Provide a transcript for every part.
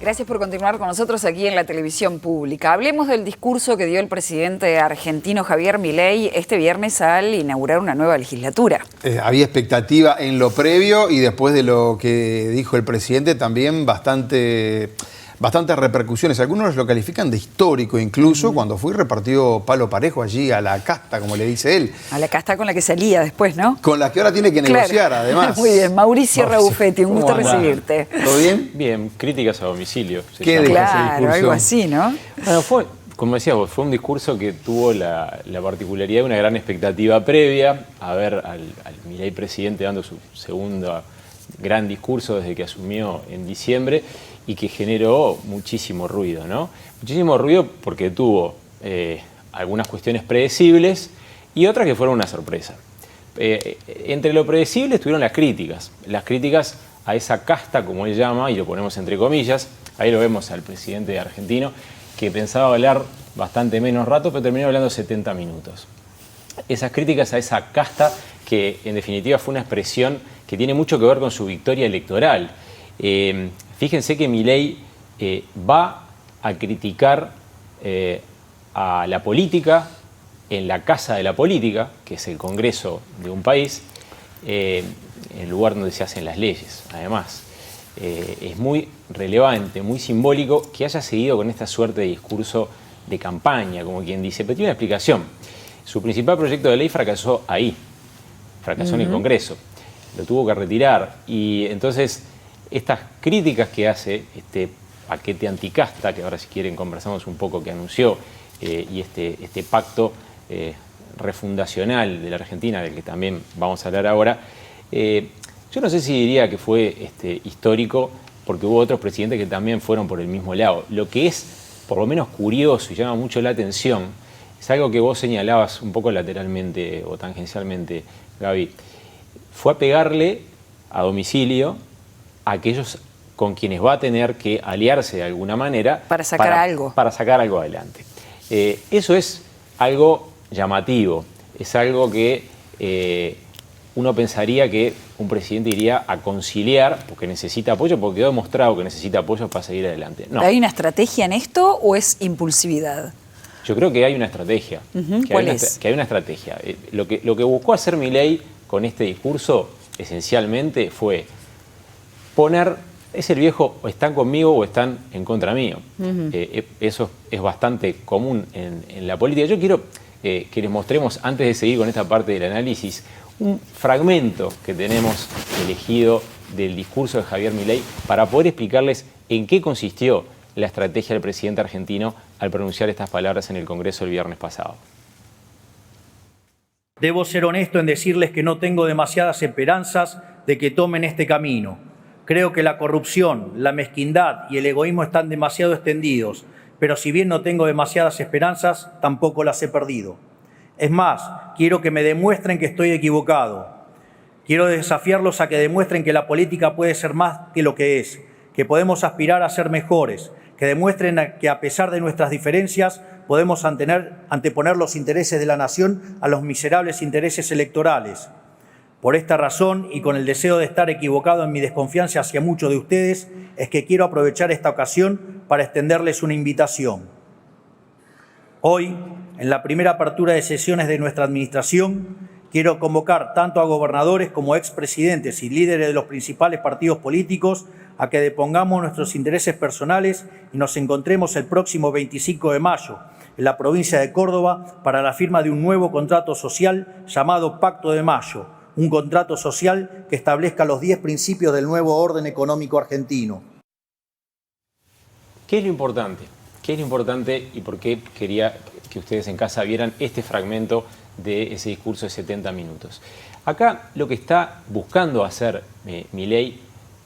Gracias por continuar con nosotros aquí en la televisión pública. Hablemos del discurso que dio el presidente argentino Javier Milei este viernes al inaugurar una nueva legislatura. Había expectativa en lo previo y después de lo que dijo el presidente también bastantes repercusiones. Algunos lo califican de histórico incluso, cuando fue repartido palo parejo allí a la casta, como le dice él. A la casta con la que salía después, ¿no? Con la que ahora tiene que negociar, claro. Además. Muy bien, Mauricio Rabuffetti, un gusto recibirte. ¿Todo bien? Bien, críticas a domicilio. ¿Qué deja ese Claro, discurso? algo así, ¿no? Bueno, fue, como decías vos, fue un discurso que tuvo la particularidad de una gran expectativa previa, a ver al Milei presidente dando su segundo gran discurso desde que asumió en diciembre, y que generó muchísimo ruido, ¿no? Muchísimo ruido porque tuvo algunas cuestiones predecibles y otras que fueron una sorpresa. Entre lo predecible estuvieron las críticas a esa casta, como él llama, y lo ponemos entre comillas. Ahí lo vemos al presidente argentino, que pensaba hablar bastante menos rato, pero terminó hablando 70 minutos. Esas críticas a esa casta, que en definitiva fue una expresión que tiene mucho que ver con su victoria electoral. Fíjense que Milei va a criticar a la política en la casa de la política, que es el Congreso de un país, en el lugar donde se hacen las leyes. Además, es muy relevante, muy simbólico que haya seguido con esta suerte de discurso de campaña, como quien dice, pero tiene una explicación. Su principal proyecto de ley fracasó ahí, fracasó en el Congreso, lo tuvo que retirar, y entonces estas críticas que hace este paquete anticasta, que ahora si quieren conversamos un poco, que anunció, y este pacto refundacional de la Argentina, del que también vamos a hablar ahora, yo no sé si diría que fue histórico, porque hubo otros presidentes que también fueron por el mismo lado. Lo que es por lo menos curioso y llama mucho la atención es algo que vos señalabas un poco lateralmente o tangencialmente, Gaby. Fue a pegarle a domicilio a aquellos con quienes va a tener que aliarse de alguna manera para sacar algo adelante. Eso es algo llamativo, es algo que uno pensaría que un presidente iría a conciliar porque necesita apoyo, porque quedó demostrado que necesita apoyo para seguir adelante. No. ¿Hay una estrategia en esto o es impulsividad? Yo creo que hay una estrategia. ¿Cuál es? Que hay una estrategia. Lo que buscó hacer Milei con este discurso esencialmente fue poner, es el viejo, o están conmigo o están en contra mío. Eso es bastante común en la política. Yo quiero que les mostremos, antes de seguir con esta parte del análisis, un fragmento que tenemos elegido del discurso de Javier Milei para poder explicarles en qué consistió la estrategia del presidente argentino al pronunciar estas palabras en el Congreso el viernes pasado. Debo ser honesto en decirles que no tengo demasiadas esperanzas de que tomen este camino. Creo que la corrupción, la mezquindad y el egoísmo están demasiado extendidos, pero si bien no tengo demasiadas esperanzas, tampoco las he perdido. Es más, quiero que me demuestren que estoy equivocado. Quiero desafiarlos a que demuestren que la política puede ser más que lo que es, que podemos aspirar a ser mejores, que demuestren que a pesar de nuestras diferencias podemos anteponer los intereses de la nación a los miserables intereses electorales. Por esta razón y con el deseo de estar equivocado en mi desconfianza hacia muchos de ustedes, es que quiero aprovechar esta ocasión para extenderles una invitación. Hoy, en la primera apertura de sesiones de nuestra administración, quiero convocar tanto a gobernadores como expresidentes y líderes de los principales partidos políticos a que depongamos nuestros intereses personales y nos encontremos el próximo 25 de mayo en la provincia de Córdoba para la firma de un nuevo contrato social llamado Pacto de Mayo, un contrato social que establezca los 10 principios del nuevo orden económico argentino. ¿Qué es lo importante? ¿Qué es lo importante y por qué quería que ustedes en casa vieran este fragmento de ese discurso de 70 minutos? Acá lo que está buscando hacer Milei,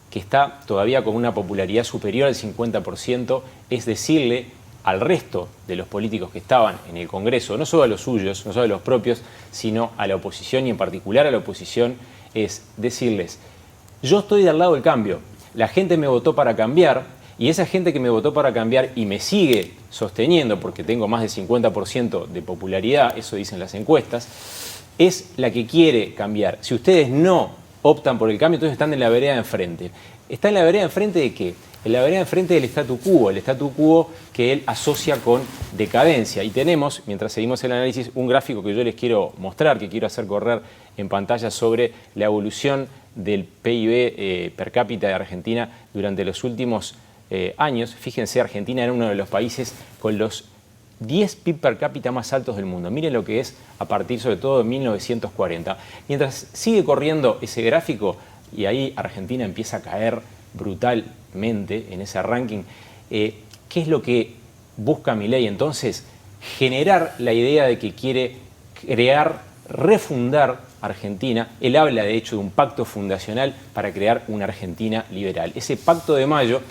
que está todavía con una popularidad superior al 50%, es decirle al resto de los políticos que estaban en el Congreso, no solo a los suyos, no solo a los propios, sino a la oposición y en particular a la oposición, es decirles: yo estoy del lado del cambio, la gente me votó para cambiar, y esa gente que me votó para cambiar y me sigue sosteniendo, porque tengo más del 50% de popularidad, eso dicen las encuestas, es la que quiere cambiar. Si ustedes no optan por el cambio, entonces están en la vereda de enfrente. ¿Está en la vereda de enfrente de qué? en la vereda enfrente del statu quo que él asocia con decadencia. Y tenemos, mientras seguimos el análisis, un gráfico que yo les quiero mostrar, que quiero hacer correr en pantalla sobre la evolución del PIB per cápita de Argentina durante los últimos años. Fíjense, Argentina era uno de los países con los 10 PIB per cápita más altos del mundo. Miren lo que es a partir sobre todo de 1940. Mientras sigue corriendo ese gráfico, y ahí Argentina empieza a caer brutalmente en ese ranking, ¿qué es lo que busca Milei entonces? Generar la idea de que quiere crear, refundar Argentina. Él habla de hecho de un pacto fundacional para crear una Argentina liberal. Ese pacto de mayo,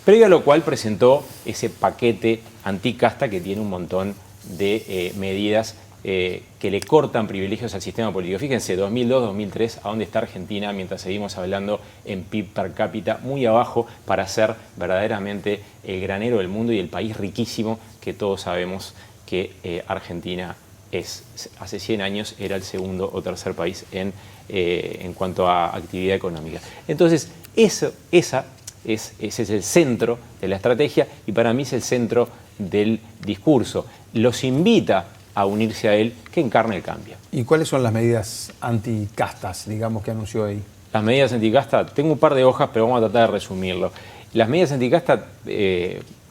previo a lo cual presentó ese paquete anticasta que tiene un montón de medidas que le cortan privilegios al sistema político. Fíjense, 2002-2003, ¿a dónde está Argentina? Mientras seguimos hablando en PIB per cápita, muy abajo para ser verdaderamente el granero del mundo y el país riquísimo que todos sabemos que Argentina es. Hace 100 años era el segundo o tercer país en cuanto a actividad económica. Entonces, ese es el centro de la estrategia y para mí es el centro del discurso. Los invita a unirse a él, que encarne el cambio. ¿Y cuáles son las medidas anticastas, digamos, que anunció ahí? Las medidas anticastas, tengo un par de hojas, pero vamos a tratar de resumirlo. Las medidas anticastas,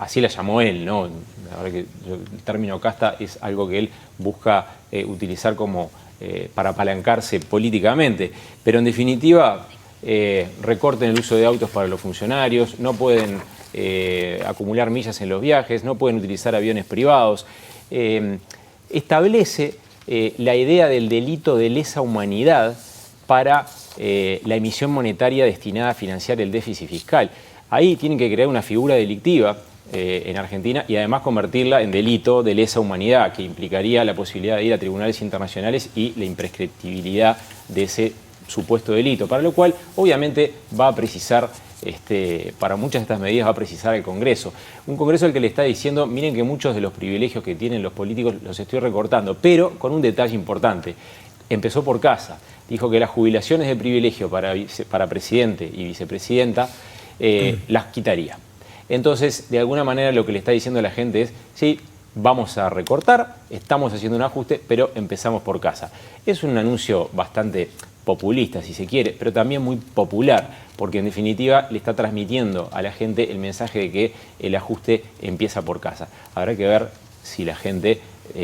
así las llamó él, ¿no? La verdad que el término casta es algo que él busca utilizar como para apalancarse políticamente, pero en definitiva recorten el uso de autos para los funcionarios, no pueden acumular millas en los viajes, no pueden utilizar aviones privados. Establece la idea del delito de lesa humanidad para la emisión monetaria destinada a financiar el déficit fiscal. Ahí tienen que crear una figura delictiva en Argentina y además convertirla en delito de lesa humanidad, que implicaría la posibilidad de ir a tribunales internacionales y la imprescriptibilidad de ese supuesto delito, para lo cual obviamente va a precisar, para muchas de estas medidas va a precisar el Congreso. Un Congreso al que le está diciendo, miren que muchos de los privilegios que tienen los políticos los estoy recortando, pero con un detalle importante. Empezó por casa. Dijo que las jubilaciones de privilegio para presidente y vicepresidenta las quitaría. Entonces, de alguna manera lo que le está diciendo a la gente es, sí, vamos a recortar, estamos haciendo un ajuste, pero empezamos por casa. Es un anuncio bastante populista, si se quiere, pero también muy popular, porque en definitiva le está transmitiendo a la gente el mensaje de que el ajuste empieza por casa. Habrá que ver si la gente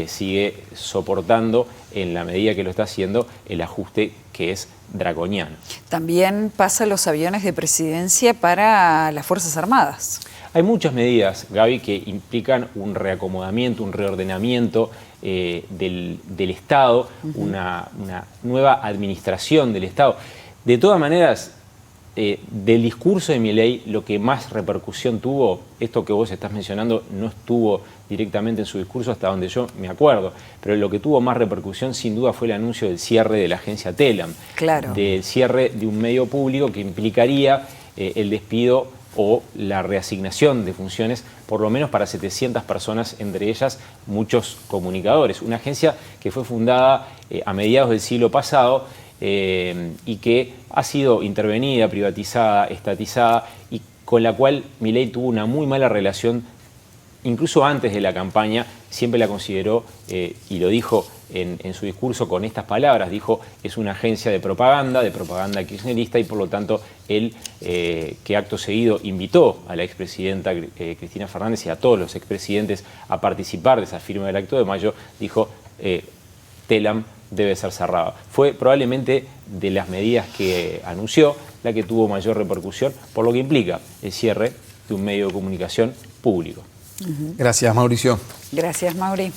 sigue soportando, en la medida que lo está haciendo, el ajuste que es draconiano. También pasa los aviones de presidencia para las Fuerzas Armadas. Hay muchas medidas, Gaby, que implican un reacomodamiento, un reordenamiento del Estado, una nueva administración del Estado. De todas maneras, del discurso de Milei, lo que más repercusión tuvo, esto que vos estás mencionando no estuvo directamente en su discurso hasta donde yo me acuerdo, pero lo que tuvo más repercusión sin duda fue el anuncio del cierre de la agencia Telam, claro, del cierre de un medio público que implicaría el despido o la reasignación de funciones, por lo menos para 700 personas, entre ellas muchos comunicadores. Una agencia que fue fundada a mediados del siglo pasado y que ha sido intervenida, privatizada, estatizada y con la cual Milei tuvo una muy mala relación, incluso antes de la campaña. Siempre la consideró, y lo dijo en su discurso con estas palabras, dijo, es una agencia de propaganda kirchnerista, y por lo tanto él, que acto seguido invitó a la expresidenta Cristina Fernández y a todos los expresidentes a participar de esa firma del acto de mayo, dijo, Telam debe ser cerrada. Fue probablemente de las medidas que anunció la que tuvo mayor repercusión, por lo que implica el cierre de un medio de comunicación público. Gracias, Mauricio. Gracias, Mauri.